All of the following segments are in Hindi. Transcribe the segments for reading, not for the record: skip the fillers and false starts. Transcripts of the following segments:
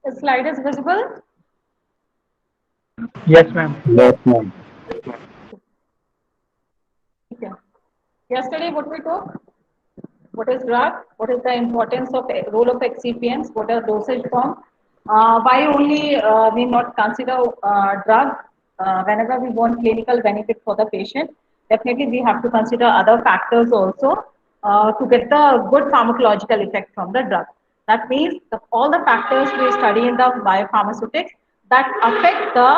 The slide is visible. Yes, ma'am. Yes, ma'am. Okay. Yesterday, what we took? What is drug? What is the importance of role of excipients? What are dosage form? Why only we not consider drug whenever we want clinical benefit for the patient? Definitely, we have to consider other factors also to get the good pharmacological effect from the drug. That means all the factors we study in the biopharmaceutics that affect the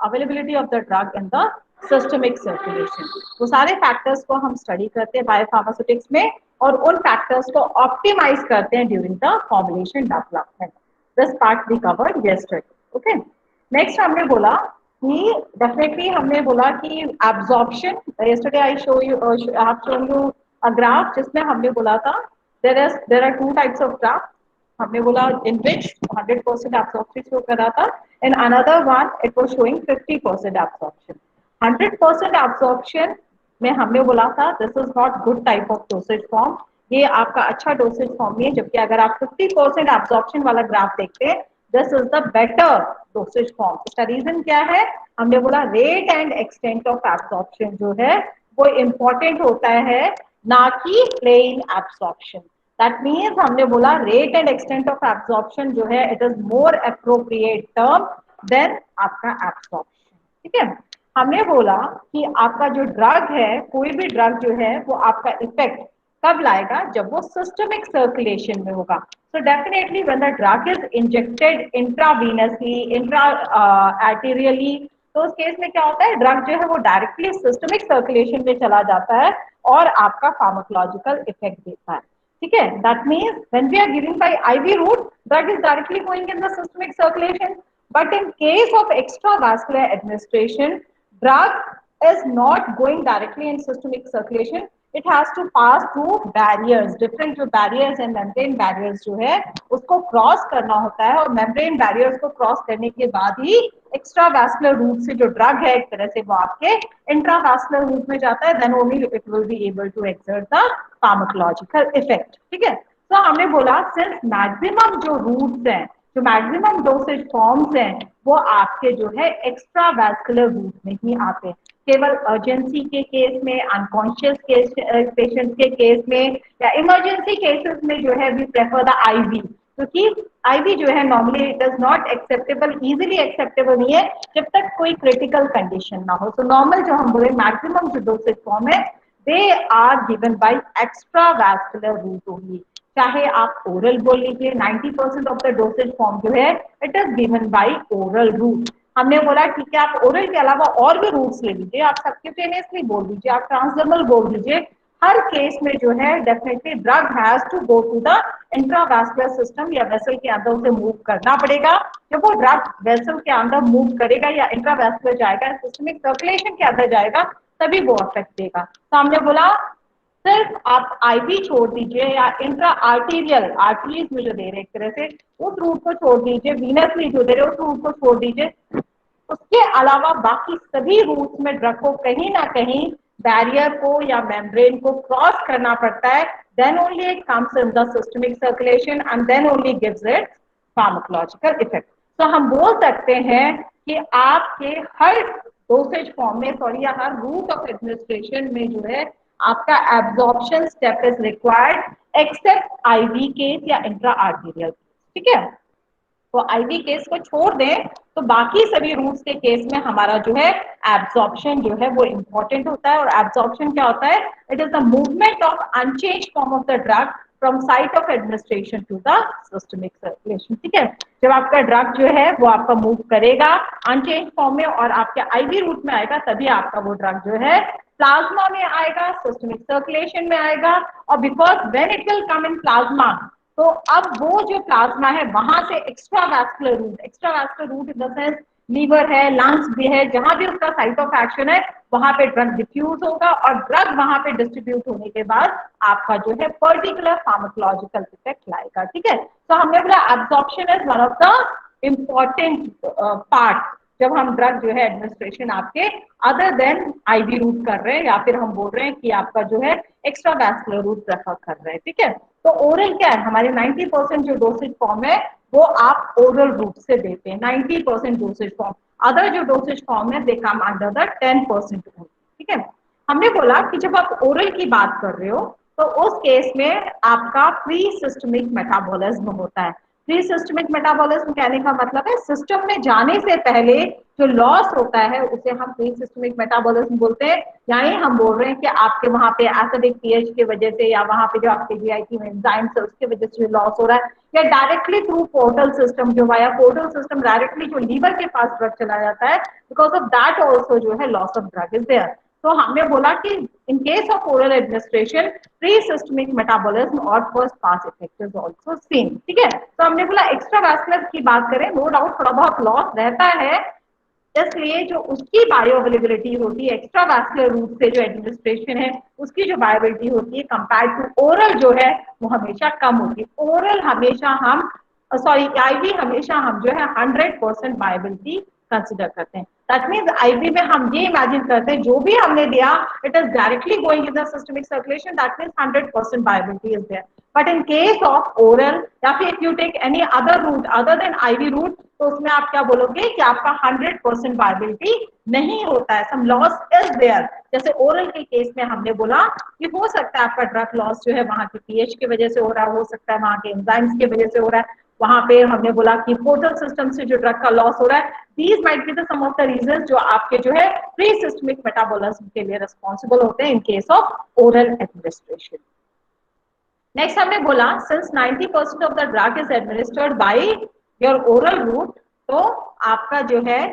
availability of the drug in the systemic circulation, वो सारे फैक्टर्स को हम स्टडी करते हैं बायोफार्मास्यूटिक्स में और उन फैक्टर्स को ऑप्टिमाइज करते हैं during the formulation development. This part we covered yesterday. Okay, next हमने बोला कि डेफिनेटली हमने बोला कि absorption. Yesterday I show you, I have shown you a graph जिसमें हमने बोला था there are two types of graph. हमने बोला इन विच 100% एब्जॉर्प्शन शो कर रहा था and another one it was showing 50% absorption. 100% absorption में हमने बोला था this is not good type of dosage form, ये आपका अच्छा डोसेज फॉर्म नहीं है. जबकि अगर आप 50% एब्जॉर्प्शन वाला ग्राफ देखते हैं this is the better dosage form. इसका रीजन क्या है? हमने बोला rate and extent of absorption जो है वो इंपॉर्टेंट होता है, ना कि प्लेन एब्जॉर्प्शन. दैट मीन्स हमने बोला rate and extent of absorption जो है it is more appropriate term than आपका एब्जॉर्प्शन. ठीक है, हमने बोला कि आपका जो ड्रग है, कोई भी ड्रग जो है वो आपका इफेक्ट कब लाएगा? जब वो सिस्टमिक सर्कुलेशन में होगा. So definitely when the drug is injected intravenously, intra arterially, तो उस केस में क्या होता है? ड्रग जो है वो डायरेक्टली सिस्टमिक सर्कुलेशन में चला जाता है और आपका फार्माकोलॉजिकल इफेक्ट देता है. ठीक है, that means when we are giving by IV route drug is directly going in the systemic circulation. But in case of extravascular administration, drug is not going directly in systemic circulation. It has to pass through barriers. Different जो barriers and membrane barriers जो है उसको cross करना होता है और membrane barriers को cross करने के बाद ही extravascular route से जो drug है एक तरह से वो आपके intravascular route में जाता है. Then only it will be able to exert the pharmacological effect. ठीक है, तो हमने बोला since maximum जो routes हैं, जो मैक्सिमम डोसेज फॉर्म्स हैं वो आपके जो है एक्स्ट्रा वैस्कुलर रूट में ही आते हैं. केवल अर्जेंसी के केस में, अनकॉन्शियस केस पेशेंट के केस में या इमरजेंसी केसेस में जो है वी प्रेफर द आईवी, क्योंकि आईवी जो है normally it is not acceptable, easily acceptable नहीं है जब तक कोई क्रिटिकल कंडीशन ना हो. तो नॉर्मल जो हम बोले मैक्सिमम जो डोसेज फॉर्म है they are given by extra vascular route only. चाहे आप ओरल बोल लीजिए, 90% ऑफ द डोसेज फॉर्म जो है it is given by oral route. हमने बोला ठीक है आप ओरल के अलावा और भी रूट्स ले लीजिए, आप सबक्यूटेनियसली बोल दीजिए, आप ट्रांसडर्मल बोल दीजिए. हर केस में जो है definitely drug has to go to the intravascular system या वेसल के अंदर उसे मूव करना पड़ेगा. जब वो ड्रग वेसल के अंदर मूव करेगा या इंट्रावास्कुलर जाएगा, सिस्टमिक सर्कुलेशन के अंदर जाएगा, तभी वो अफेक्ट देगा. तो हमने बोला सिर्फ आप आईवी छोड़ दीजिए या इंट्रा आर्टीरियल आर्टरीज में जो दे रहे एक तरह से उस रूट को छोड़ दीजिए, वीनसली जो दे रहे उस रूट को छोड़ दीजिए. उसके अलावा बाकी सभी रूट्स में ड्रग को कहीं ना कहीं बैरियर को या मेम्ब्रेन को क्रॉस करना पड़ता है. Then only it comes in the systemic circulation and then only gives it pharmacological effect. तो हम बोल सकते हैं कि आपके हर डोसेज फॉर्म में सॉरी या हर रूट ऑफ एडमिनिस्ट्रेशन में जो है आपका absorption step is required except IV case या इंट्रा आर्टीरियल. ठीक है, तो आईवी केस को छोड़ दें तो बाकी सभी रूट्स के केस में हमारा जो है एब्जॉर्प्शन जो है वो इंपॉर्टेंट होता है. और एब्जॉर्प्शन क्या होता है? It is the movement of unchange form of the drug from site of administration to the systemic circulation. ठीक है, जब आपका ड्रग जो है वो आपका मूव करेगा अनचेंज फॉर्म में और आपके आईवी रूट में आएगा, तभी आपका वो ड्रग जो है प्लाज्मा में आएगा, सिस्टमिक सर्कुलेशन में आएगा. और because when it will come in plasma, तो अब वो जो प्लाज्मा है वहां से extra vascular route in the sense liver है, लंग्स भी है, जहां भी उसका साइट ऑफ एक्शन है वहां पे ड्रग डिफ्यूज होगा और ड्रग वहां पे डिस्ट्रीब्यूट होने के बाद आपका जो है पर्टिकुलर फार्माकोलॉजिकल इफेक्ट लाएगा. ठीक है, तो हमने बोला absorption is one of the important part जब हम ड्रग जो है एडमिनिस्ट्रेशन आपके अदर देन आईवी रूट कर रहे हैं, या फिर हम बोल रहे हैं कि आपका जो है एक्स्ट्रा वैस्कुलर रूट प्रेफर कर रहे हैं, ठीक है। तो ओरल क्या है, हमारे 90% जो डोसेज फॉर्म है वो आप ओरल रूट से देते हैं, 90% डोसेज फॉर्म। अदर जो डोसेज फॉर्म है दे कम अंडर द 10% रूट, ठीक है। हमने बोला कि जब आप ओरल की बात कर रहे हो तो उस केस में आपका प्री सिस्टमिक मेटाबॉलिज्म होता है। प्री सिस्टमिक मेटाबॉलिज्म कहने का मतलब है सिस्टम में जाने से पहले जो लॉस होता है उसे हम प्री सिस्टमिक मेटाबॉलिज्म बोलते हैं। यानी हम बोल रहे हैं कि आपके वहां पे एसिडिक पीएच की वजह से, या वहां पे जो आपके जीआईटी में एंजाइम्स है उसकी वजह से लॉस हो रहा है, या डायरेक्टली थ्रू पोर्टल सिस्टम, जो वाया पोर्टल सिस्टम डायरेक्टली जो लीवर के पास ड्रग चला जाता है, बिकॉज ऑफ दैट ऑल्सो जो है loss of drug is there. तो हमने बोला कि in case of oral administration pre systemic metabolism और first pass effect is also same, ठीक है। तो हमने बोला एक्स्ट्रा वैस्कुलर की बात करें, नो डाउट थोड़ा बहुत लॉस रहता है, इसलिए जो उसकी बायो अवेलेबिलिटी होती है एक्स्ट्रा वैस्कुलर रूट से जो एडमिनिस्ट्रेशन है उसकी जो बायोबिलिटी होती है कंपेयर टू ओरल जो है वो हमेशा कम होती है। ओरल हमेशा हम सॉरी आईवी हमेशा हम जो है 100% बायोबिलिटी कंसिडर करते हैं। दैट मीन्स आईवी में हम ये इमेजिन करते हैं जो भी हमने दिया it is directly going in the systemic circulation, that means 100% bioavailability is there. But in case of oral या फिर if you take any other route other than IV route, तो उसमें आप क्या बोलोगे कि आपका 100% वायबिलिटी नहीं होता है, सम लॉस इज देयर। जैसे ओरल के केस में हमने बोला कि हो सकता है आपका ड्रग लॉस जो है वहां के पीएच की वजह से हो रहा है, हो सकता है वहां के एंजाइम्स की वजह से हो रहा है, वहां पे हमने बोला कि पोर्टल सिस्टम से जो ड्रग का लॉस हो रहा है, these might be the some of the reasons जो आपके जो है प्री सिस्टमिक मेटाबॉलिज्म के लिए रिस्पांसिबल होते हैं in case of oral administration. Next हमने बोला since 90% of the drug is administered by your oral route, तो आपका जो है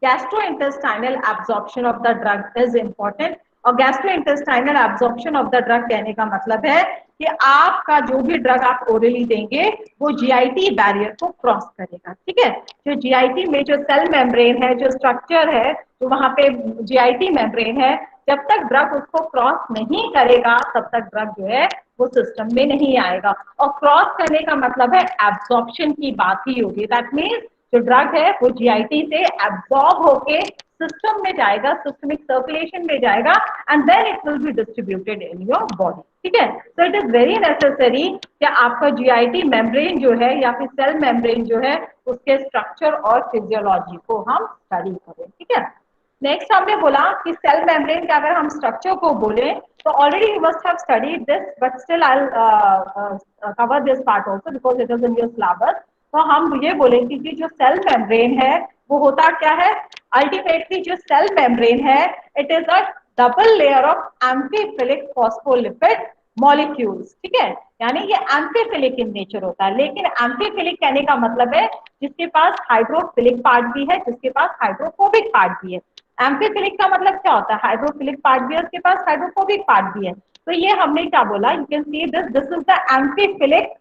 gastrointestinal absorption of the drug is important. और gastrointestinal absorption of the drug कहने का मतलब है कि आपका जो भी ड्रग आप ओरली देंगे वो जीआईटी बैरियर को क्रॉस करेगा, ठीक है। जो जीआईटी में जो सेल मेम्ब्रेन है, जो स्ट्रक्चर है, जो वहां पे जीआईटी मेम्ब्रेन है, जब तक ड्रग उसको क्रॉस नहीं करेगा तब तक ड्रग जो है वो सिस्टम में नहीं आएगा। और क्रॉस करने का मतलब है एब्जॉर्प्शन की बात ही होगी। दैट मीन्स जो ड्रग है वो जीआईटी से एब्जॉर्ब होके सिस्टम में जाएगा, सिस्टमिक सर्कुलेशन में जाएगा, and then it will be distributed in your body, ठीक है। So it is very necessary कि आपका जीआईटी मेम्ब्रेन जो है या फिर सेल मेम्ब्रेन जो है उसके स्ट्रक्चर और फिजियोलॉजी को हम स्टडी करें, ठीक है। नेक्स्ट हमने बोला कि सेल मेम्ब्रेन के अगर हम स्ट्रक्चर को बोले तो already you must have studied this, but still I cover this part also because it is in your syllabus. तो हम ये बोलेंगे कि जो सेल मेम्ब्रेन है वो होता क्या है, अल्टीमेटली जो सेल मेम्ब्रेन है it is a double layer of amphiphilic phospholipid molecules, ठीक है। यानी ये एम्फीफिलिक इन नेचर होता है, लेकिन एम्फीफिलिक कहने का मतलब है जिसके पास हाइड्रोफिलिक पार्ट भी है, जिसके पास हाइड्रोफोबिक पार्ट भी है। एम्फीफिलिक का मतलब क्या होता है, हाइड्रोफिलिक पार्ट भी है, उसके पास हाइड्रोफोबिक पार्ट भी है। तो ये हमने क्या बोला, you can see this, this is the amphiphilic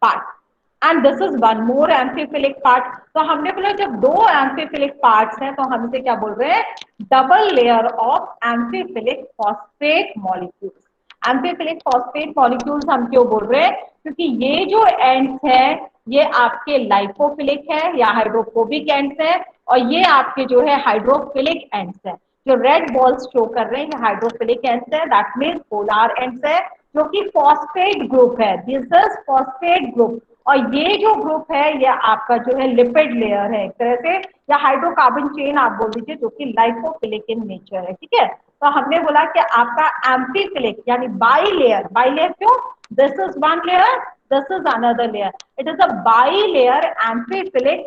part and this is one more amphiphilic part. तो हमने बोला जब दो एम्फीफिलिक पार्ट्स हैं तो हम इसे क्या बोल रहे हैं, double layer of amphiphilic phosphate molecules. Amphiphilic phosphate molecules हम क्यों बोल रहे हैं, क्योंकि ये जो एंड्स हैं ये आपके लाइपोफिलिक है या हाइड्रोफोबिक एंड्स है, और ये आपके जो है हाइड्रोफिलिक एंड्स है। जो रेड बॉल्स शो कर रहे हैं ये हाइड्रोफिलिक एंड्स है, दैट मीन्स पोलर एंड्स है, जो कि फॉस्फेट ग्रुप है, दिस इज फॉस्फेट ग्रुप। और ये जो ग्रुप है ये आपका जो है लिपिड लेयर है एक तरह से, या हाइड्रोकार्बन चेन आप बोल दीजिए, जो कि लाइपोफिलिक इन नेचर है, ठीक है। तो हमने बोला कि आपका एम्फीफिलिक यानी बाई लेयर क्यों, this is one layer, this is another layer, it is a bilayer amphiphilic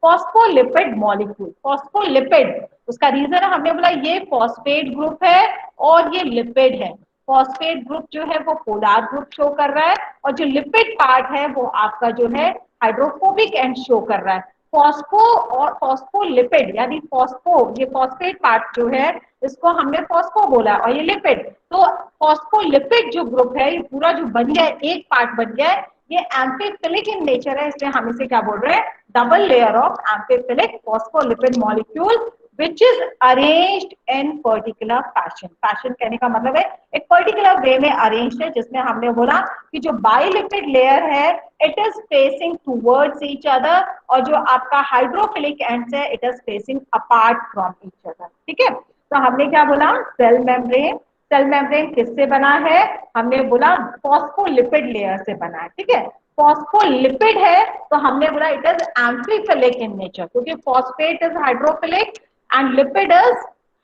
phospholipid molecule। phospholipid उसका रीजन है, हमने बोला ये फॉस्फेट ग्रुप है और ये लिपिड है। फॉस्फेट ग्रुप जो है वो पोलर ग्रुप शो कर रहा है, और जो लिपिड पार्ट है वो आपका जो है हाइड्रोफोबिक एंड शो कर रहा है। फॉस्फो और फॉस्फोलिपिड यानी फॉस्फो, ये फॉस्फेट पार्ट जो है इसको हमने फॉस्फो बोला, और ये लिपिड, तो फॉस्फोलिपिड जो ग्रुप है ये पूरा जो बन गया है, एक पार्ट बन गया है, ये एम्फीफिलिक इन नेचर है, इसलिए हम इसे क्या बोल रहे हैं, double layer of amphiphilic phospholipid molecule which is arranged in particular fashion. Fashion कहने का मतलब है एक पर्टिकुलर वे में अरेंज है, जिसमें हमने बोला कि जो बाइलिपिड लेयर है it is facing towards each other, और जो आपका हाइड्रोफिलिक एंड्स है it is facing apart from each other. ठीक है, तो हमने क्या बोला, सेल मेम्ब्रेन, सेल मेम्ब्रेन किससे बना है, हमने बोला फॉस्फोलिपिड लेयर से बना है। ठीक है, फॉस्फोलिपिड है तो हमने बोला it is amphiphilic in nature, क्योंकि phosphate is hydrophilic and lipid is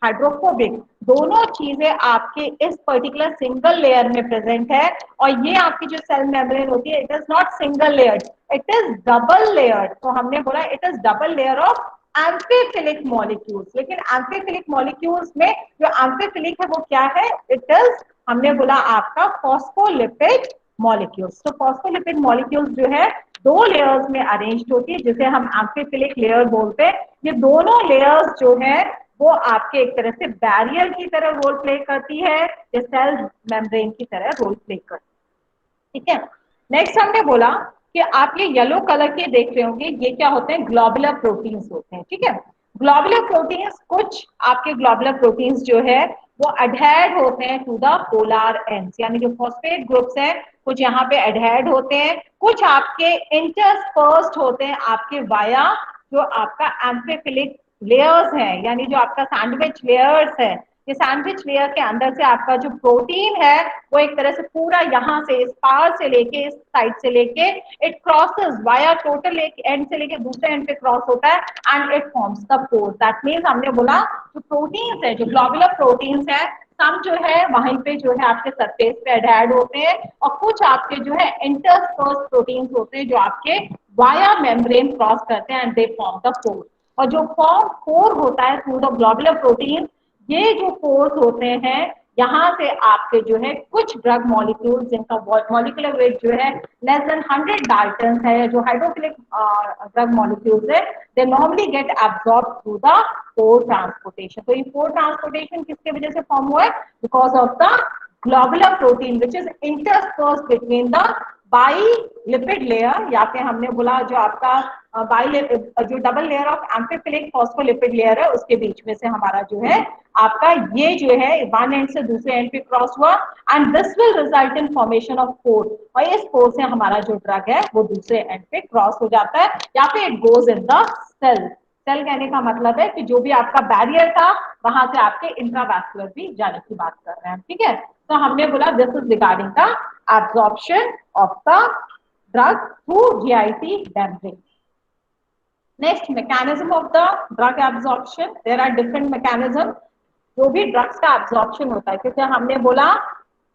hydrophobic. दोनों चीजें आपके इस पर्टिकुलर सिंगल लेयर में प्रेजेंट है, और ये आपकी जो सेल मेम्ब्रेन होती है it is not single layered, it is double layered. तो हमने बोला it is double layer of amphiphilic molecules. लेकिन एम्फीफिलिक मॉलिक्यूल्स में जो एम्फीफिलिक है वो क्या है, इट इज हमने बोला आपका फॉस्फोलिपिड मॉलिक्यूल्स। तो फॉस्फोलिपिड मॉलिक्यूल्स जो है दो लेयर्स में अरेंज होती है, जिसे हम एम्फीफिलिक लेयर बोलते हैं। ये दोनों लेयर्स जो है वो आपके एक तरह से बैरियर की तरह रोल प्ले करती है, या सेल मेम्ब्रेन की तरह रोल प्ले करती है। ठीक है, नेक्स्ट हमने बोला कि आप ये येलो कलर के देख रहे होंगे, ये क्या होते हैं, ग्लोबुलर प्रोटीन्स होते हैं। ठीक है, ग्लोबुलर प्रोटीन्स, कुछ आपके ग्लोबुलर प्रोटीन्स जो है वो अडहेड होते हैं टू द पोलर एंड्स, यानी जो फॉस्फेट ग्रुप्स हैं कुछ यहाँ पे अडहेड होते हैं, कुछ आपके इंटरस्पर्स्ड होते हैं आपके वाया जो आपका एम्फीफिलिक लेयर्स है, यानी जो आपका सैंडविच लेयर्स है। ये सैंडविच लेयर के अंदर से आपका जो प्रोटीन है वो एक तरह से पूरा यहाँ से इस पार से लेके इस साइड से लेके इट क्रॉसेस वाया टोटल एक एंड से लेके दूसरे एंड पे क्रॉस होता है and it forms the pore. That means हमने बोला जो प्रोटीन्स है, जो ग्लोबुलर प्रोटीन्स है, सम जो है वहीं पे जो है आपके सरफेस पे अटैच होते हैं, और कुछ आपके जो है इंटरस्पर्स प्रोटीन्स होते हैं जो आपके वाया मेम्ब्रेन क्रॉस करते हैं एंड दे फॉर्म द पोर। और जो फॉर्म पोर होता है थ्रू द ग्लोबुलर प्रोटीन, ये जो पोर्स होते हैं यहाँ से आपके जो है कुछ ड्रग मॉलिक्यूल जिनका मॉलिक्यूलर वेट जो है लेस देन 100 डाल्टन है, जो हाइड्रोफिलिक ड्रग मॉलिक्यूल्स है, they normally get absorb through the pore transportation. तो ये पोर ट्रांसपोर्टेशन किसके वजह से फॉर्म हुआ है, because of the globular protein which is intersperse between the bilipid layer, या फिर हमने बोला जो आपका जो double layer of amphiphilic phospholipid layer है उसके बीच में से हमारा जो है आपका ये जो है वन एंड से दूसरे एंड पे क्रॉस हुआ, and this will result in formation of pore, और इस पोर से हमारा जो ड्रग है वो दूसरे एंड पे क्रॉस हो जाता है, या फिर it goes in the cell. Cell कहने का मतलब है कि जो भी आपका बैरियर था वहां से आपके इंट्रावैस्कुलर भी जाने की बात कर रहे हैं। ठीक है, तो हमने बोला this is regarding the absorption of the drug through GIT membrane. Next, mechanism of the drug absorption. There are different mechanisms. जो भी ड्रग्स का एब्जॉर्प्शन होता है, क्योंकि हमने बोला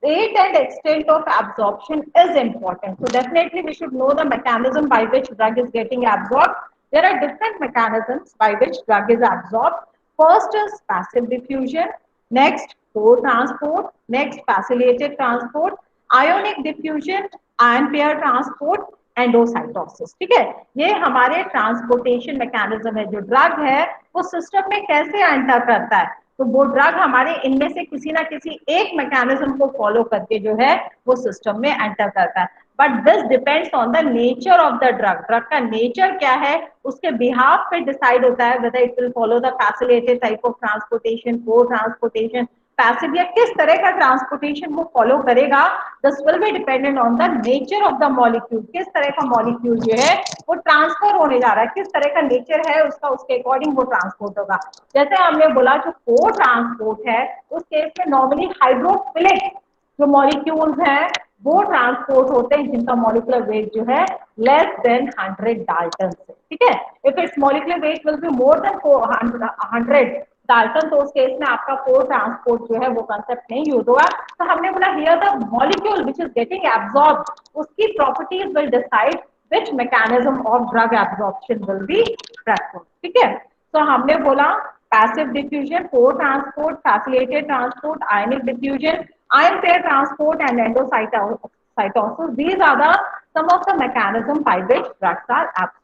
rate and extent of absorption is important. So definitely we should know the mechanism by which drug is getting absorbed. There are different mechanisms by which drug is absorbed. First is passive diffusion, next pore transport, next facilitated transport, ionic diffusion, ion pair transport, endocytosis. ठीक है, ये हमारे ट्रांसपोर्टेशन मैकेनिज्म है। जो ड्रग है वो सिस्टम में कैसे एंटर करता है, तो वो ड्रग हमारे इनमें से किसी ना किसी एक मैकेनिज्म को फॉलो करके जो है वो सिस्टम में एंटर करता है। But this depends on the nature of the drug. Drug का नेचर क्या है उसके बिहाफ पे डिसाइड होता है whether it will follow the facilitated type of transportation, को ट्रांसपोर्टेशन, पैसिव, या किस तरह का ट्रांसपोर्टेशन वो फॉलो करेगा। This will be dependent on the nature of the molecule, किस तरह का मॉलिक्यूल जो है वो ट्रांसफर होने जा रहा है, किस तरह का नेचर है उसका, उसके अकॉर्डिंग वो ट्रांसपोर्ट होगा। जैसे हमने बोला जो को ट्रांसपोर्ट है उस केस में नॉर्मली हाइड्रोफिलिक जो मॉलिक्यूल्स हैं वो ट्रांसपोर्ट होते हैं जिनका मॉलिक्यूलर वेट जो है लेस देन 100 डाल्टन से। ठीक है, if it's molecular weight will be more than 100 Dalton, तो उस केस में आपका पोर ट्रांसपोर्ट जो है वो कंसेप्ट नहीं यूज होगा। तो हमने बोला here the molecule which is getting absorb, उसकी properties will decide which mechanism of drug absorption will be preferred. ठीक है, तो हमने बोला passive diffusion, pore transport, facilitated transport, ionic diffusion, ion pair transport, and endocytosis. These are the some of the mechanisms by which drugs are absorbed.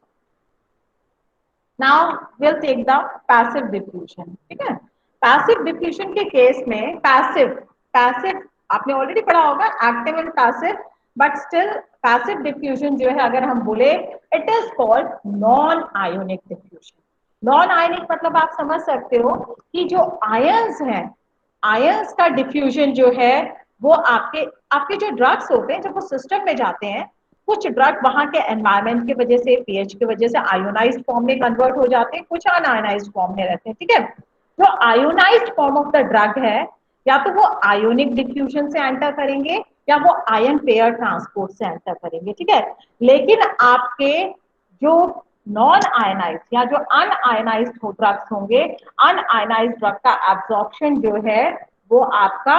Now we'll take the passive diffusion. ठीक है, passive diffusion के केस में passive आपने ऑलरेडी पढ़ा होगा active and passive, but still passive diffusion जो है अगर हम बोले it is called non ionic diffusion. Non ionic मतलब आप समझ सकते हो कि जो आयंस हैं, आयंस का डिफ्यूजन जो है वो आपके आपके जो ड्रग्स होते हैं जब वो सिस्टम में जाते हैं, कुछ ड्रग वहां के एनवायरमेंट की वजह से, पीएच की वजह से आयोनाइज्ड फॉर्म में कन्वर्ट हो जाते हैं, कुछ अनआयोनाइज्ड फॉर्म में रहते हैं। ठीक है, जो ionised form of the drug है, या तो वो आयोनिक डिफ्यूजन से एंटर करेंगे या वो आयन पेयर ट्रांसपोर्ट से एंटर करेंगे। ठीक है, लेकिन आपके जो नॉन आयनाइज या जो अनआयनाइज्ड ड्रग्स होंगे, अनआयनाइज्ड ड्रग का एब्जॉर्प्शन जो है वो आपका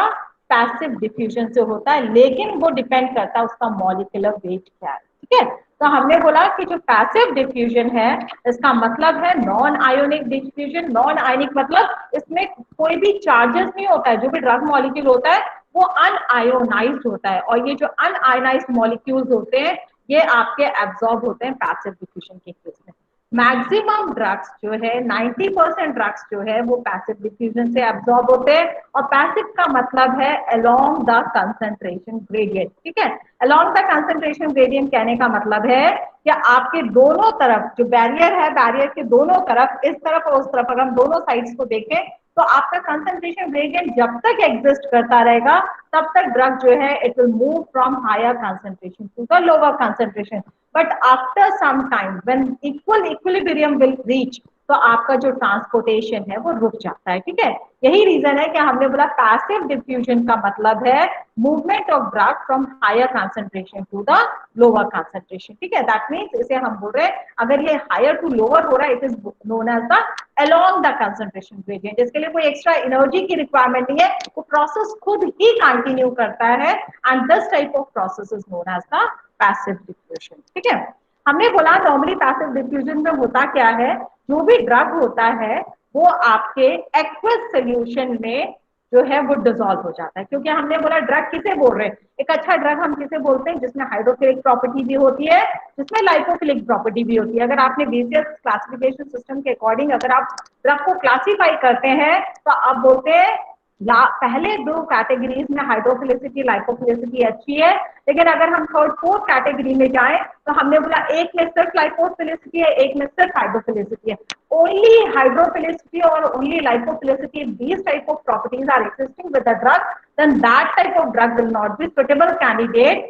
पैसिव डिफ्यूजन से होता है, लेकिन वो डिपेंड करता है उसका मॉलिक्यूलर वेट क्या है। ठीक है, तो हमने बोला कि जो पैसिव डिफ्यूजन है इसका मतलब है non ionic diffusion. Non ionic मतलब इसमें कोई भी चार्जेस नहीं होता है, जो भी ड्रग मॉलिक्यूल होता है वो अनआयोनाइज्ड होता है, और ये जो अनआयोनाइज्ड मॉलिक्यूल्स होते हैं ये आपके एब्जॉर्ब होते हैं पैसिव डिफ्यूजन के केस में। मैक्सिमम ड्रग्स जो है 90% ड्रग्स जो है वो पैसिव डिफ्यूजन से एब्जॉर्ब होते हैं, और पैसिव का मतलब है अलोंग द कंसंट्रेशन ग्रेडियंट। ठीक है, अलोंग द कंसंट्रेशन ग्रेडियंट कहने का मतलब है कि आपके दोनों तरफ जो बैरियर है, बैरियर के दोनों तरफ, इस तरफ और उस तरफ, अगर हम दोनों साइड्स को देखें तो आपका कंसंट्रेशन ग्रेडियंट जब तक एग्जिस्ट करता रहेगा तब तक ड्रग जो है it will move from higher concentration to the lower concentration, but after some time when equilibrium will reach, तो आपका जो ट्रांसपोर्टेशन है वो रुक जाता है। ठीक है, यही रीजन है कि हमने बोला पैसिव डिफ्यूजन का मतलब है movement of drug from higher concentration to the lower concentration. ठीक है, दैट मीन्स इसे हम बोल रहे हैं अगर ये हायर टू लोअर हो रहा है it is known as the along the concentration gradient. इसके लिए कोई एक्स्ट्रा एनर्जी की रिक्वायरमेंट नहीं है, वो प्रोसेस खुद ही कंटिन्यू करता है, and this type of process is known as the passive diffusion. ठीक है, हमने बोला नॉर्मली पैसिव डिफ्यूजन में होता क्या है, जो भी ड्रग होता है वो आपके एक्वस सोल्यूशन में जो है वो डिसॉल्व हो जाता है, क्योंकि हमने बोला ड्रग किसे बोल रहे हैं, एक अच्छा ड्रग हम किसे बोलते हैं जिसमें हाइड्रोफिलिक प्रॉपर्टी भी होती है, जिसमें लाइपोफिलिक प्रॉपर्टी भी होती है। अगर आपने बीसीएस क्लासिफिकेशन सिस्टम के अकॉर्डिंग अगर आप ड्रग को क्लासीफाई करते हैं तो आप बोलते हैं पहले दो कैटेगरीज में हाइड्रोफिलिसिटी लाइपोफिलिसिटी अच्छी है, लेकिन अगर हम थर्ड फोर्थ कैटेगरी में जाएं तो हमने बोला एक में सिर्फ लाइपोफिलिसिटी है, एक में सिर्फ हाइड्रोफिलिसिटी है। ओनली हाइड्रोफिलिसिटी और only लाइपोफिलिसिटी, these type of properties are existing with the drug, then that type of drug will not be suitable candidate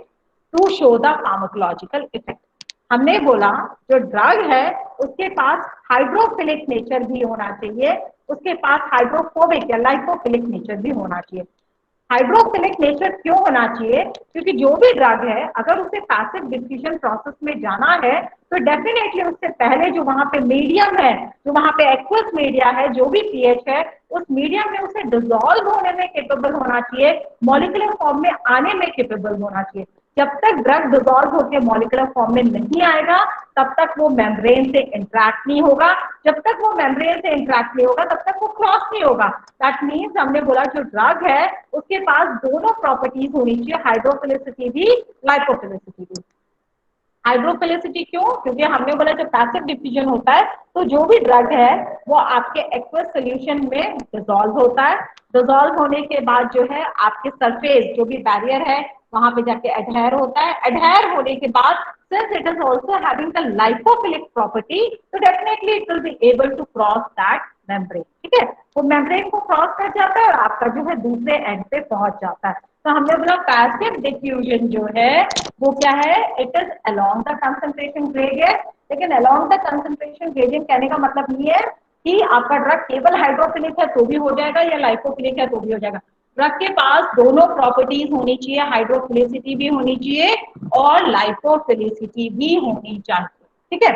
to show the pharmacological effect। हमने बोला जो ड्रग है उसके पास हाइड्रोफिलिक नेचर भी होना चाहिए, उसके पास हाइड्रोफोबिक या लाइपोफिलिक नेचर भी होना चाहिए। हाइड्रोफिलिक नेचर क्यों होना चाहिए, क्योंकि जो भी ड्रग है अगर उसे पैसिव डिफ्यूजन प्रोसेस में जाना है तो डेफिनेटली उससे पहले जो वहां पे मीडियम है, जो वहां पे एक्वस मीडिया है, जो भी पीएच है, उस मीडियम में उसे डिसॉल्व होने में केपेबल होना चाहिए, मॉलिक्यूलर फॉर्म में आने में केपेबल होना चाहिए। जब तक ड्रग डिसॉल्व होकर मॉलिक्यूलर फॉर्म में नहीं आएगा तब तक वो मेम्ब्रेन से इंटरैक्ट नहीं होगा, जब तक वो मेम्ब्रेन से इंटरैक्ट नहीं होगा तब तक वो क्रॉस नहीं होगा। दैट मीन्स हमने बोला जो ड्रग है उसके पास दोनों प्रॉपर्टीज होनी चाहिए, हाइड्रोफिलिसिटी भी लाइपोफिलिसिटी भी। हाइड्रोफिलिसिटी क्यों, क्योंकि हमने बोला जब पैसिव डिफ्यूजन होता है तो जो भी ड्रग है वो आपके एक्वस सोल्यूशन में डिसॉल्व होता है, डिसॉल्व होने के बाद जो है आपके सरफेस जो भी बैरियर है वहां पे जाके एडहेयर होता है, एडहेयर होने के बाद since it is also having the lipophilic property so definitely it will be able to cross that membrane। ठीक है, वो मेम्ब्रेन को क्रॉस कर जाता है और आपका जो है दूसरे एंड पे पहुंच जाता है। तो हमने बोला पैसिव डिफ्यूजन जो है वो क्या है, it is along the concentration gradient. लेकिन अलोंग द कंसंट्रेशन ग्रेडियंट कहने का मतलब नहीं है कि आपका ड्रग केवल हाइड्रोफिलिक है तो भी हो जाएगा या लाइपोफिलिक है तो भी हो जाएगा। ड्रग के पास दोनों प्रॉपर्टीज होनी चाहिए, हाइड्रोफिलिसिटी भी होनी चाहिए और लाइपोफिलिसिटी भी होनी चाहिए। ठीक है,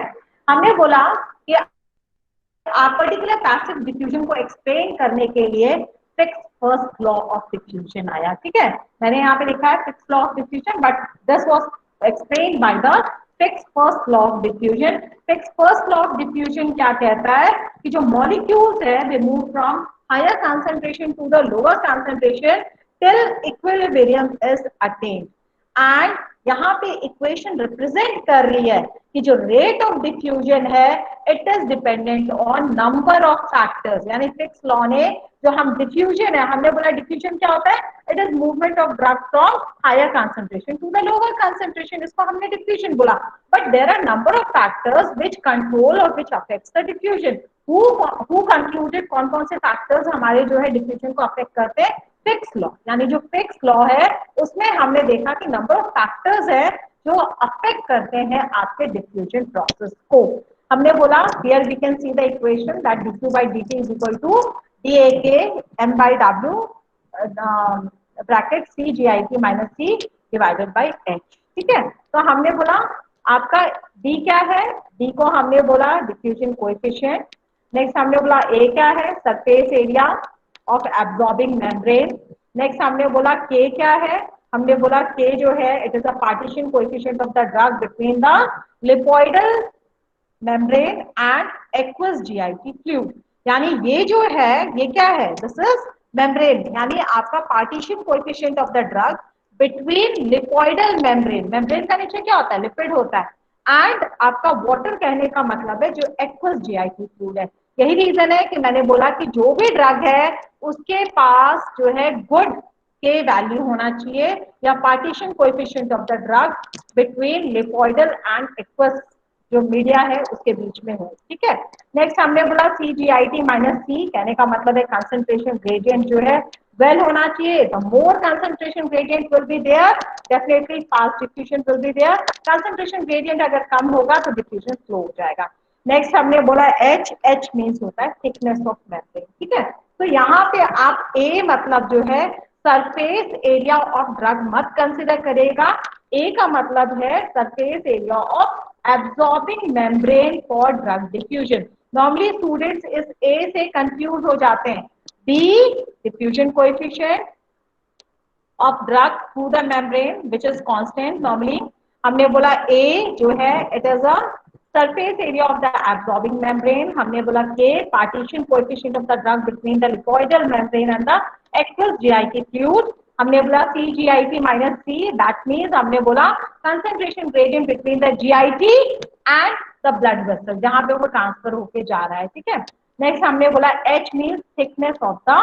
हमने बोला कि आप पर्टिकुलर पैसिव डिफ्यूजन को एक्सप्लेन करने के लिए Fick's first law of diffusion आया। ठीक है, मैंने यहाँ पे लिखा है Fick's law of diffusion, but this was explain by the Fick's first law of diffusion. Fick's first law of diffusion क्या कहता है कि जो मॉलिक्यूल्स है they move from higher concentration to the lower concentration till equilibrium is attained, and यहाँ पे इक्वेशन रिप्रेजेंट कर रही है कि जो रेट ऑफ डिफ्यूजन है it is dependent on number of factors. यानी फिक्स लॉ ने जो हम डिफ्यूजन है, हमने बोला डिफ्यूजन क्या होता है, it is movement of drug from higher concentration to the lower concentration, इसको हमने डिफ्यूजन बोला। But there are number of factors which control और which affects the diffusion. Who concluded कौन कौन से फैक्टर्स हमारे जो है डिफ्यूजन को अफेक्ट करते हैं, फिक्स लॉ, यानी जो फिक्स लॉ है उसमें हमने देखा कि नंबर ऑफ फैक्टर्स है जो अफेक्ट करते हैं आपके डिफ्यूजन प्रोसेस को। हमने बोला here we can see the equation that dq by dt is equal to dak m by w bracket C G I T minus C divided by H. ठीक है, तो हमने बोला आपका डी क्या है, डी को हमने बोला डिफ्यूजन कोएफिशिएंट। नेक्स्ट हमने बोला ए क्या है, surface area of absorbing membrane. Next हमने बोला के क्या है, हमने बोला के जो है it is a partition coefficient of the drug between the lipoidal membrane and aqueous GIT fluid. यानी ये जो है ये क्या है, दिस इज मेम्ब्रेन, यानी आपका partition coefficient of the drug between lipoidal membrane, membrane का नीचे क्या होता है, लिपिड होता है, एंड आपका वाटर कहने का मतलब है जो एक्वस जीआईटी फ्लूइड है। यही रीजन है कि मैंने बोला कि जो भी ड्रग है उसके पास जो है गुड के वैल्यू होना चाहिए या partition coefficient of the drug between lipoidal and aqueous जो मीडिया है उसके बीच में हो। ठीक है, नेक्स्ट हमने बोला सी जी आई टी माइनस सी, कहने का मतलब है कंसंट्रेशन ग्रेडियंट जो है वेल होना चाहिए। The more concentration gradient will be there definitely fast diffusion will be there, concentration gradient अगर कम होगा तो डिफ्यूजन स्लो हो जाएगा। नेक्स्ट हमने बोला एच, एच मीन्स होता है थिकनेस ऑफ मेम्ब्रेन। ठीक है, तो यहाँ पे आप ए मतलब जो है सरफेस एरिया ऑफ ड्रग मत कंसिडर करेगा, ए का मतलब है surface area of absorbing membrane for drug diffusion। normally students इस A से कंफ्यूज हो जाते हैं। B diffusion coefficient of drug through the membrane which is constant normally। हमने बोला A जो है it is a surface area of the absorbing membrane। हमने बोला K partition coefficient of the drug between the lipoidal membrane and the aqueous GIT fluid। हमने बोला CGIT minus C, that means हमने बोला concentration gradient between the GIT and the blood vessel जहां पे वो ट्रांसफर होके जा रहा है। ठीक है, नेक्स्ट हमने बोला H means thickness of the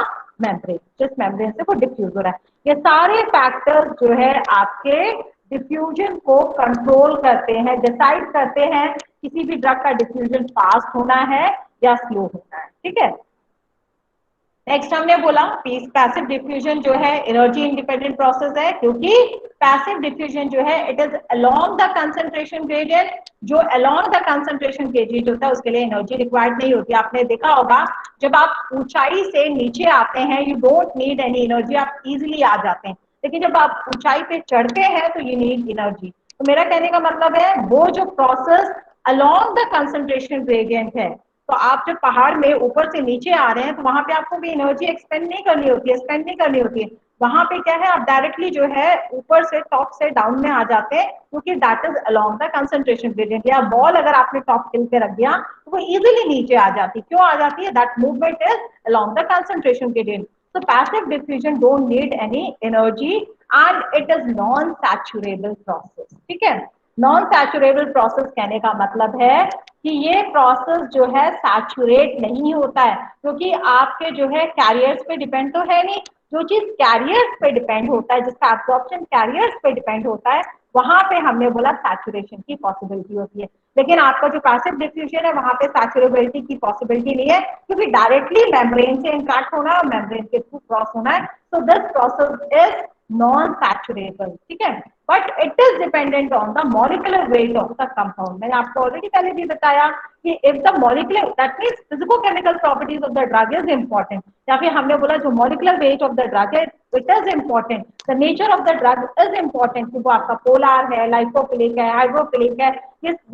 membrane, जिस मेम्ब्रेन से वो डिफ्यूज हो रहा है। ये सारे फैक्टर्स जो है आपके डिफ्यूजन को कंट्रोल करते हैं, डिसाइड करते हैं किसी भी ड्रग का डिफ्यूजन फास्ट होना है या स्लो होना है। ठीक है, नेक्स्ट हमने बोला पैसिव डिफ्यूजन जो है एनर्जी इंडिपेंडेंट प्रोसेस है, क्योंकि पैसिव डिफ्यूजन जो है it is along the concentration gradient, जो अलोंग द कंसंट्रेशन ग्रेडियंट होता है उसके लिए एनर्जी रिक्वायर्ड नहीं होती। आपने देखा होगा जब आप ऊंचाई से नीचे आते हैं you don't need any energy, आप इजिली आ जाते हैं, लेकिन जब आप ऊंचाई पे चढ़ते हैं तो यू नीड एनर्जी। तो मेरा कहने का मतलब है वो जो process along the concentration gradient है, तो आप जब पहाड़ में ऊपर से नीचे आ रहे हैं तो वहां पे आपको भी एनर्जी एक्सपेंड नहीं करनी होती है, स्पेंड नहीं करनी होती है। वहां पे क्या है आप डायरेक्टली जो है ऊपर से टॉप से डाउन में आ जाते हैं, क्योंकि that is along the concentration gradient. या बॉल अगर आपने टॉप हिल पे रख दिया तो वो इजिली नीचे आ जाती है। क्यों आ जाती है, that movement is along the concentration gradient. So passive diffusion don't need any energy and it is non-saturable process। ठीक है, नॉन सैचुरेबल प्रोसेस कहने का मतलब है कि ये प्रोसेस जो है सैचुरेट नहीं होता है, क्योंकि आपके जो है कैरियर्स पे डिपेंड तो है नहीं। जो चीज कैरियर्स पे डिपेंड होता है, जिसका एब्जॉर्प्शन कैरियर्स पे डिपेंड होता है, वहां पे हमने बोला सैचुरेशन की पॉसिबिलिटी होती है। लेकिन आपका जो पैसिव डिफ्यूजन है वहां पे सैचुरेबिलिटी की पॉसिबिलिटी नहीं है, क्योंकि डायरेक्टली मेम्ब्रेन से इंटरेक्ट होना है और मेम्ब्रेन के थ्रू क्रॉस होना है। So this process is non saturable. ठीक है, but it is dependent on the molecular weight of the compound. मैंने आपको ऑलरेडी पहले भी बताया कि if the molecular that means physico chemical properties of the drug is important, या फिर हमने बोला जो molecular weight of the drug है it is important, the nature of the drug is important, कि वो आपका पोलर है, लाइपोफिलिक है, हाइड्रोफिलिक है।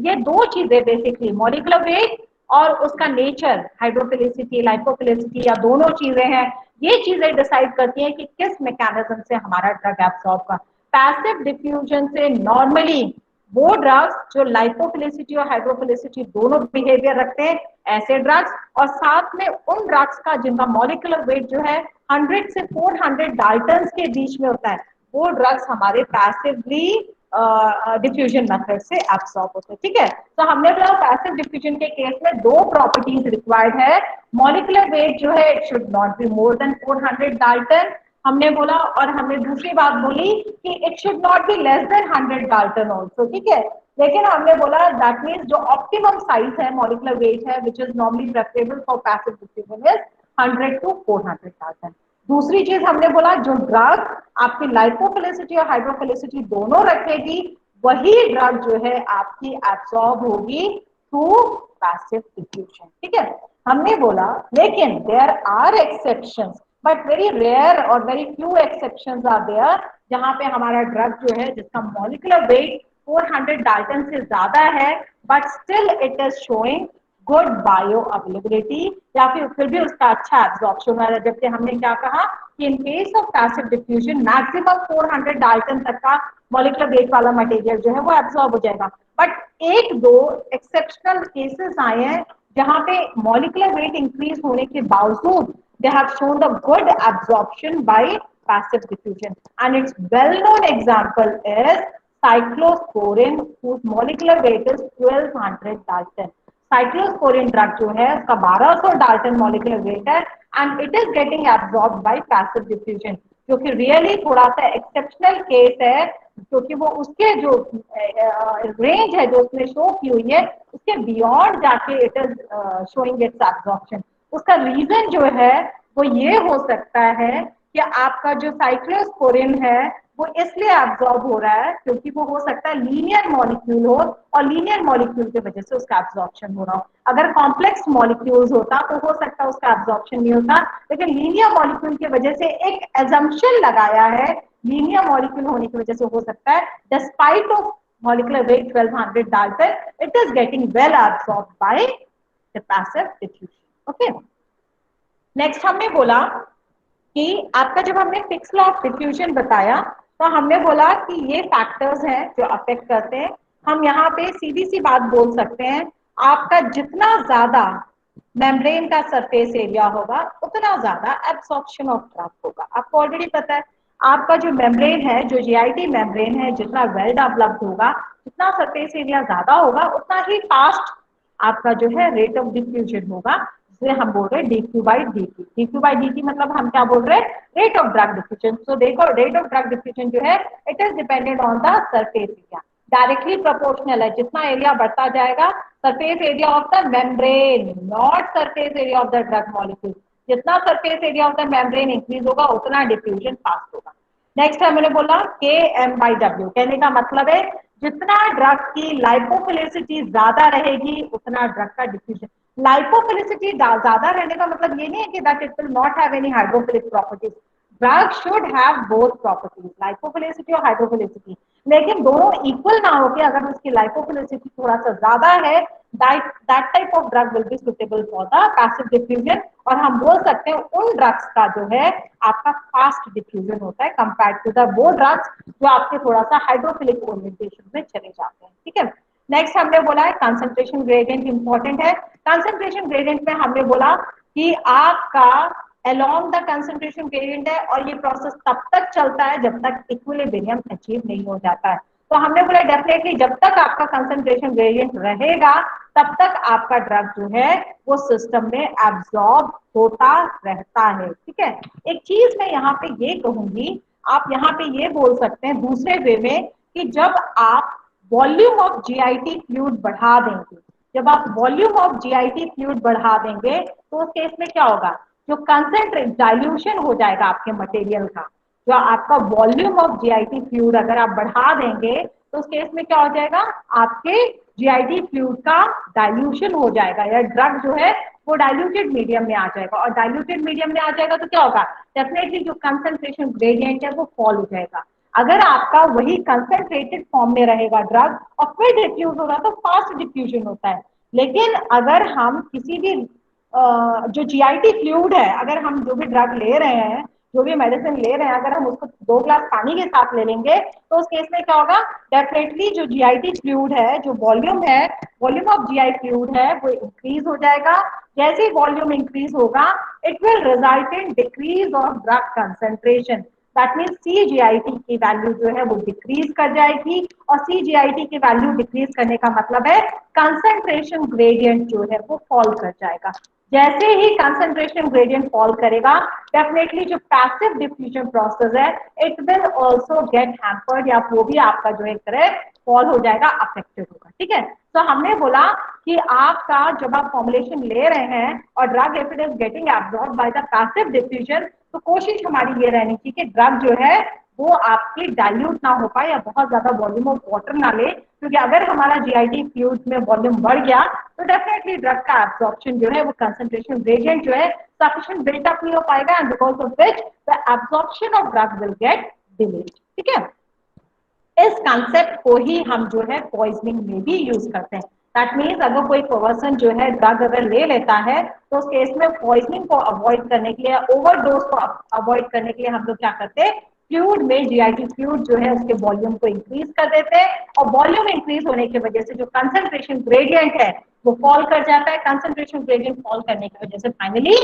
ये दो चीजें बेसिकली मॉलिक्यूलर वेट और उसका नेचर हाइड्रोफिलिसिटी लाइपोफिलिसिटी या दोनों चीजें हैं, ये चीजें डिसाइड करती हैं कि किस मैकेनिज्म से हमारा ड्रग एब्सॉर्ब का। पैसिव डिफ्यूजन से नॉर्मली वो ड्रग्स जो लाइपोफिलिसिटी और हाइड्रोफिलिसिटी दोनों बिहेवियर रखते हैं ऐसे ड्रग्स, और साथ में उन ड्रग्स का जिनका मॉलिक्यूलर वेट जो है 100 से 400 डाल्टन के बीच में होता है, वो ड्रग्स हमारे पैसिवली डिफ्यूजन मेथड से एब्सॉर्ब होते हैं। ठीक है, तो हमने बोला पैसिव डिफ्यूजन के केस में दो प्रॉपर्टीज रिक्वायर्ड है। मॉलिक्यूलर वेट जो है it should not be more than 400 Dalton हमने बोला, और हमने दूसरी बात बोली कि it should not be less than 100 Dalton also. ठीक है, लेकिन हमने बोला दैट मीन्स जो ऑप्टिमम साइज है मॉलिक्यूलर वेट है which is normally preferable for passive diffusion is 100 to 400,000। दूसरी चीज हमने बोला जो ड्रग आपकी लाइपोफिलिसिटी और हाइड्रोफिलिसिटी दोनों रखेगी वही ड्रग जो है आपकी एब्सॉर्ब होगी थ्रू पैसिव डिफ्यूजन। ठीक है, हमने बोला लेकिन there are exceptions but very rare और very few exceptions are there जहां पे हमारा ड्रग जो है जिसका मॉलिक्यूलर वेट 400 डाल्टन से ज्यादा है but still it is showing good bio availability या फिर भी उसका अच्छा एब्जॉर्प्शन हो रहा है। जबकि हमने क्या कहा कि in case of passive diffusion maximum 400 Dalton तक का मॉलिक्यूलर वेट वाला मटेरियल जो है वो एब्जॉर्ब हो जाएगा। बट एक दो एक्सेप्शनल केसेस आए हैं जहां पे मॉलिक्यूलर वेट इंक्रीज होने के बावजूद they have shown the good absorption by passive diffusion and its well known example is cyclosporin whose molecular weight is 1200 dalton। Cyclosporine drug जो है उसका 1200 डाल्टन मॉलिक्यूलर वेट है and it is getting absorb by passive diffusion जो कि रियली थोड़ा सा एक्सेप्शनल केस है क्योंकि वो उसके जो रेंज है जो उसने शो की हुई है उसके बियॉन्ड जाके it is showing it's absorption. उसका रीजन जो है वो ये हो सकता है कि आपका जो साइक्लोस्पोरिन है वो इसलिए एब्जॉर्ब हो रहा है क्योंकि वो हो सकता है लीनियर मॉलिक्यूल हो और लीनियर मॉलिक्यूल की वजह से उसका एब्जॉर्प्शन हो रहा हो। अगर कॉम्प्लेक्स मॉलिक्यूल्स होता तो हो सकता है उसका एब्जॉर्प्शन नहीं होता, लेकिन लीनियर मॉलिक्यूल की वजह से एक एजम्पशन लगाया है लीनियर मॉलिक्यूल होने की वजह से हो सकता है despite of molecular weight 1200 Dalton, it is getting well absorbed by the passive diffusion. Okay. Next हमने बोला कि आपका जब हमने फिक्स लॉ ऑफ डिफ्यूजन बताया तो हमने बोला कि ये फैक्टर्स हैं जो अफेक्ट करते हैं। हम यहाँ पे सीधी सी बात बोल सकते हैं आपका जितना ज्यादा मेम्ब्रेन का सरफेस एरिया होगा उतना ज्यादा एब्सॉर्प्शन ऑफ ड्रग होगा। आपको ऑलरेडी पता है आपका जो मेम्ब्रेन है जो जीआईटी मेम्ब्रेन है जितना वेल डेवलप्ड होगा जितना सरफेस एरिया ज्यादा होगा उतना ही फास्ट आपका जो है रेट ऑफ डिफ्यूजन होगा जिसे हम बोल रहे हैं dq by dt। dq by dt मतलब हम क्या बोल रहे हैं rate of drug diffusion. So देखो रेट ऑफ ड्रग डिफ्यूजन जो है it is dependent on the surface area, directly proportional है। जितना एरिया बढ़ता जाएगा surface area of the membrane not surface area of the drug molecule, जितना surface area of the membrane increase होगा उतना डिफ्यूजन फास्ट होगा। नेक्स्ट हमने बोला के एम बाई डब्ल्यू, कहने का मतलब है जितना ड्रग की लाइपोफिलिसिटी ज्यादा रहेगी उतना ड्रग का डिफ्यूजन। लाइपोफिलिसिटी ज्यादा रहने का मतलब ये नहीं है कि that it will not have any hydrophilic properties. Drug should have both properties lipophilicity और हाइड्रोफिलिसिटी, लेकिन दोनों इक्वल ना होके अगर उसकी लाइपोफिलिसिटी थोड़ा सा ज्यादा है that type of drug will be suitable for the passive diffusion और हम बोल सकते हैं उन ड्रग्स का जो है आपका फास्ट डिफ्यूजन होता है कंपेयर्ड टू द वो ड्रग्स जो आपके थोड़ा सा हाइड्रोफिलिक ओरिएंटेशन में चले जाते हैं। ठीक है, नेक्स्ट हमने बोला है कंसंट्रेशन ग्रेडियंट इंपॉर्टेंट है। कंसंट्रेशन ग्रेडियंट में हमने बोला कि आपका along the concentration gradient है और ये प्रोसेस तब तक चलता है जब तक इक्विलिब्रियम अचीव नहीं हो जाता है। तो हमने बोला डेफिनेटली जब तक आपका कंसंट्रेशन ग्रेडियंट रहेगा तब तक आपका ड्रग जो है वो सिस्टम में एब्जॉर्ब होता रहता है। ठीक है, एक चीज मैं यहाँ पे ये कहूंगी, आप यहाँ पे ये बोल सकते हैं दूसरे वे में कि जब आप वॉल्यूम ऑफ जीआईटी फ्लूइड बढ़ा देंगे, जब आप वॉल्यूम ऑफ जीआईटी फ्लूइड बढ़ा देंगे तो उस केस में क्या होगा, जो कंसेंट्रेट डाइल्यूशन हो जाएगा आपके मटेरियल का, जो आपका वॉल्यूम ऑफ जीआईटी फ्लूइड अगर आप बढ़ा देंगे तो उस केस में क्या हो जाएगा आपके जीआईटी फ्लूइड का डाइल्यूशन हो जाएगा या ड्रग जो है वो डाइल्यूटेड मीडियम में आ जाएगा और डाइल्यूटेड मीडियम में आ जाएगा तो क्या होगा डेफिनेटली जो कंसंट्रेशन ग्रेडियंट है वो फॉल हो जाएगा। अगर आपका वही कंसंट्रेटेड फॉर्म में रहेगा ड्रग और फिर डिफ्यूज होगा तो फास्ट डिफ्यूजन होता है। लेकिन अगर हम किसी भी जो जीआईटी फ्लूइड है अगर हम जो भी ड्रग ले रहे हैं जो भी मेडिसिन ले रहे हैं अगर हम उसको 2 ग्लास पानी के साथ ले लेंगे तो उस केस में क्या होगा डेफिनेटली जो जीआईटी फ्लूइड है जो वॉल्यूम है वॉल्यूम ऑफ जीआई फ्लूइड है वो इंक्रीज हो जाएगा। जैसे ही वॉल्यूम इंक्रीज होगा it will result in decrease of drug concentration. That mean CGIT की वैल्यू जो है वो डिक्रीज कर जाएगी और सीजीआईटी की वैल्यू डिक्रीज करने का मतलब है कंसंट्रेशन ग्रेडियंट जो है वो फॉल कर जाएगा। जैसे ही कंसंट्रेशन ग्रेडियंट फॉल करेगा डेफिनेटली जो पैसिव डिफ्यूजन प्रोसेस है it will also get hampered या वो भी आपका जो है फॉल हो जाएगा, अफेक्टेड होगा, ठीक है। तो हमने बोला कि आपका जब आप फॉर्मुलेशन ले रहे हैं और drug if it is getting absorb by the passive diffusion, तो कोशिश हमारी ये रहनी चाहिए कि ड्रग जो है वो आपकी डाइल्यूट ना हो पाए या बहुत ज्यादा वॉल्यूम ऑफ वाटर ना ले, क्योंकि अगर हमारा जीआईटी फ्लूइड में वॉल्यूम बढ़ गया तो डेफिनेटली ड्रग का एब्जॉर्प्शन जो है वो कंसंट्रेशन ग्रेडियंट जो है सफिशिएंट बिल्टअप नहीं हो पाएगा, and because of which the absorption of drug will get delayed, ठीक है। इस कंसेप्ट को ही हम जो है पॉइजनिंग में भी यूज करते हैं। दैट मीन्स अगर कोई पर्सन जो है ड्रग अगर ले लेता है तो उस केस में पॉइजनिंग को अवॉइड करने के लिए, ओवरडोज को अवॉइड करने के लिए हम लोग क्या करते हैं, फ्लूइड में जीआईटी फ्लूइड जो है उसके वॉल्यूम को इंक्रीज कर देते हैं, और वॉल्यूम इंक्रीज होने की वजह से जो कंसंट्रेशन ग्रेडियंट है वो फॉल कर जाता है। कंसंट्रेशन ग्रेडियंट फॉल करने की वजह से finally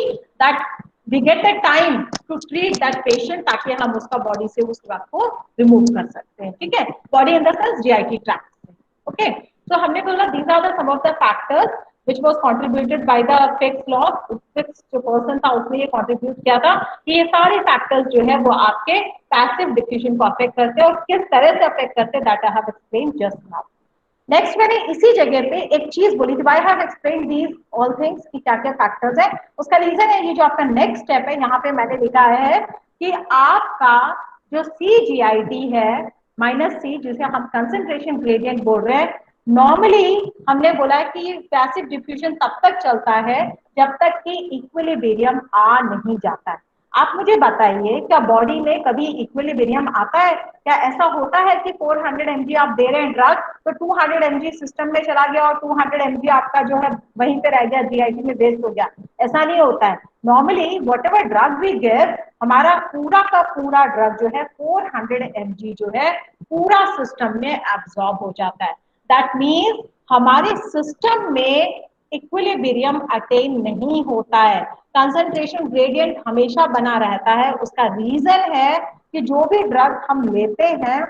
that we get the time to treat that patient ताकि हम उसका बॉडी से उस ड्रग को रिमूव कर सकते हैं, ठीक है, body in the sense GIT tract से, ओके। तो हमने बोला these are the some of the factors which was contributed by the Fick's law। Fick's जो पर्सन था उसने ये कंट्रीब्यूट किया था कि ये सारे फैक्टर्स जो है वो आपके पैसिव डिफ्यूजन को अफेक्ट करते हैं, और किस तरह से अफेक्ट करते हैं that I have explain just now. Next मैंने इसी जगह पे एक चीज बोली थी, why have explain these all things कि क्या क्या फैक्टर्स है। उसका रीजन है ये जो आपका नेक्स्ट स्टेप है, यहाँ पे मैंने लिखा है कि आपका जो CGIT है -C, जिसे हम कंसंट्रेशन ग्रेडियंट बोल रहे हैं, नॉर्मली हमने बोला है कि पैसिव डिफ्यूजन तब तक चलता है जब तक कि इक्विलिब्रियम आ नहीं जाता है। आप मुझे बताइए क्या बॉडी में कभी इक्विलिब्रियम आता है? क्या ऐसा होता है कि 400 mg आप दे रहे हैं ड्रग तो 200 mg सिस्टम में चला गया और 200 mg आपका जो है वहीं पे रह गया, जीआईटी में वेस्ट हो गया? ऐसा नहीं होता है। Normally whatever drug we give, हमारा पूरा का पूरा ड्रग जो है 400 mg जो है पूरा सिस्टम में एब्जॉर्ब हो जाता है। दैट मीन्स हमारे सिस्टम में इक्विलिब्रियम अटेन नहीं होता है, कंसंट्रेशन ग्रेडियंट हमेशा बना रहता है। उसका रीजन है कि जो भी ड्रग हम लेते हैं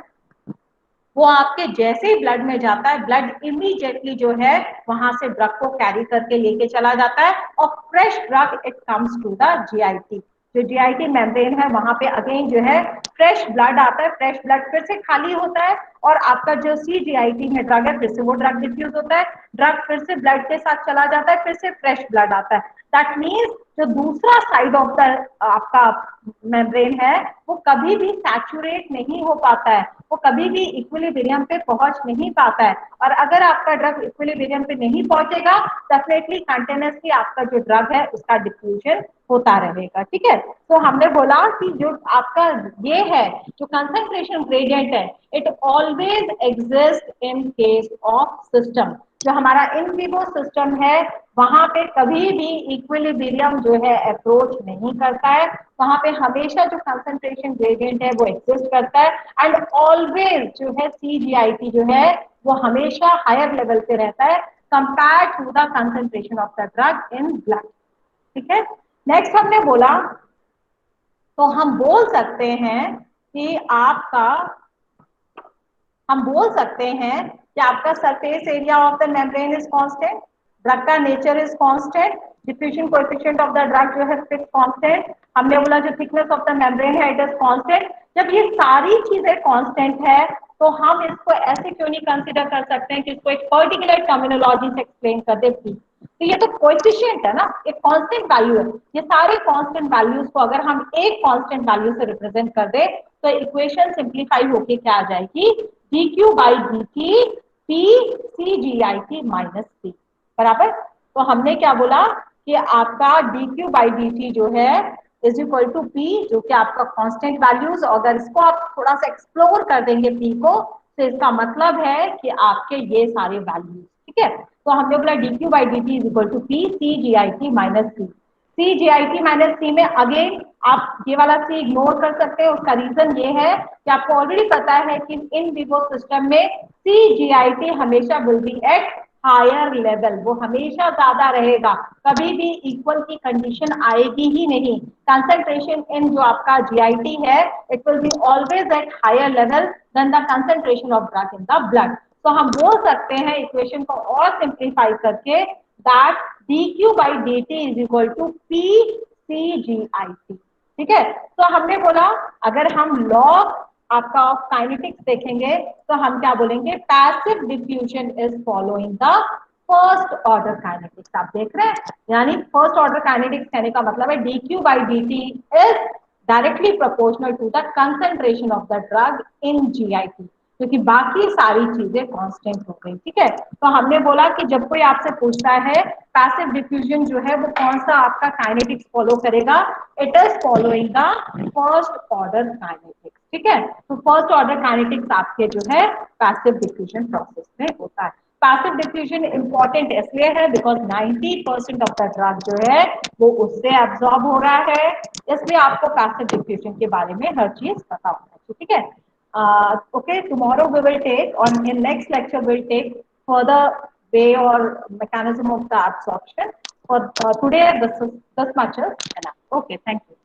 वो आपके जैसे ही ब्लड में जाता है, ब्लड इमीडिएटली जो है वहां से ड्रग को कैरी करके लेके चला जाता है, और fresh drug it comes to the GIT. जो जीआईटी मेम्ब्रेन है वहां पे अगेन जो है फ्रेश ब्लड आता है, फ्रेश ब्लड फिर से खाली होता है, और आपका जो CGIT में ड्रग है फिर से वो ड्रग डिफ्यूज होता है, ड्रग फिर से ब्लड के साथ चला जाता है, फिर से फ्रेश ब्लड आता है। दैट मीन्स जो दूसरा साइड ऑफ द आपका मेम्ब्रेन है वो कभी भी सैचुरेट नहीं हो पाता है, वो कभी भी इक्विलिब्रियम पे पहुंच नहीं पाता है। और अगर आपका ड्रग इक्विलिब्रियम पे नहीं पहुंचेगा, डेफिनेटली कंटिन्यूअसली आपका जो ड्रग है उसका डिफ्यूजन होता रहेगा, ठीक है। तो हमने बोला कि जो आपका ये है जो कंसंट्रेशन ग्रेडियंट है, it always exist in case of system. जो हमारा इन विवो सिस्टम है वहां पे कभी भी इक्विलिब्रियम जो है अप्रोच नहीं करता है, वहां पे हमेशा जो कंसंट्रेशन ग्रेडियंट है वो एग्जिस्ट करता है, एंड ऑलवेज जो है CGIT जो है वो हमेशा हायर लेवल पे रहता है compare to the concentration of the drug in blood, ठीक है। नेक्स्ट हमने बोला तो हम बोल सकते हैं कि आपका हम बोल सकते हैं कि आपका surface area of the membrane is constant, drug का nature is constant, diffusion coefficient of the drug जो है फिक्स कांस्टेंट, हमने बोला जो थिकनेस ऑफ द मेम्ब्रेन है इट इज कांस्टेंट। जब ये सारी चीजें कांस्टेंट है तो हम इसको ऐसे क्यों नहीं कंसीडर कर सकते हैं कि इसको एक पर्टिकुलर टर्मिनोलॉजी से एक्सप्लेन कर दे? तो ये तो कोएफिशिएंट है ना, एक कांस्टेंट वैल्यू है। ये सारे कांस्टेंट वैल्यूज को अगर हम एक कांस्टेंट वैल्यू से रिप्रेजेंट कर दे तो इक्वेशन सिंप्लीफाई होके क्या आ जाएगी, dq by dt p CGIT minus c बराबर। तो हमने क्या बोला कि आपका dq by dt जो है इज इक्वल टू p, जो कि आपका कांस्टेंट वैल्यूज, अगर इसको आप थोड़ा सा एक्सप्लोर कर देंगे p को तो इसका मतलब है कि आपके ये सारे वैल्यूज, ठीक है। तो हमने बोला dq by dt is equal to p CGIT minus c। CGIT minus C में अगेन आप ये वाला सी इग्नोर कर सकते हैं। उसका रीजन ये है कि आपको ऑलरेडी पता है कि इन विवो सिस्टम में CGIT हमेशा will be at higher level, वो हमेशा ज्यादा रहेगा, कभी भी इक्वल की कंडीशन आएगी ही नहीं। कंसंट्रेशन इन जो आपका GIT है it will be always at higher level than the concentration of drug in the blood. तो हम बोल सकते हैं इक्वेशन को और सिंप्लीफाई करके that dq by dt is equal to p CGIT, ठीक है। तो हमने बोला अगर हम log आपका काइनेटिक्स देखेंगे तो हम क्या बोलेंगे, passive diffusion is following the first order kinetics. आप देख रहे हैं, यानी फर्स्ट ऑर्डर काइनेटिक्स कहने का मतलब है D Q by D T is directly proportional to the concentration of the drug in GIT, क्योंकि बाकी सारी चीजें कांस्टेंट हो गई। ठीक है, तो हमने बोला कि जब कोई आपसे पूछता है पैसिव डिफ्यूजन जो है वो कौन सा आपका काइनेटिक्स फॉलो करेगा, it is following the first order kinetics. ठीक है, तो फर्स्ट ऑर्डर काइनेटिक्स आपके जो है पैसिव डिफ्यूजन प्रोसेस में होता है। पैसिव डिफ्यूजन इंपॉर्टेंट इसलिए है बिकॉज 90% ऑफ द ड्रग जो है वो उससे एब्जॉर्ब हो रहा है, इसलिए आपको पैसिव डिफ्यूजन के बारे में हर चीज पता होना चाहिए। ठीक है, okay, tomorrow we will take, on in next lecture we'll take further way or mechanism of the absorption. For today, this much is enough. Okay, thank you.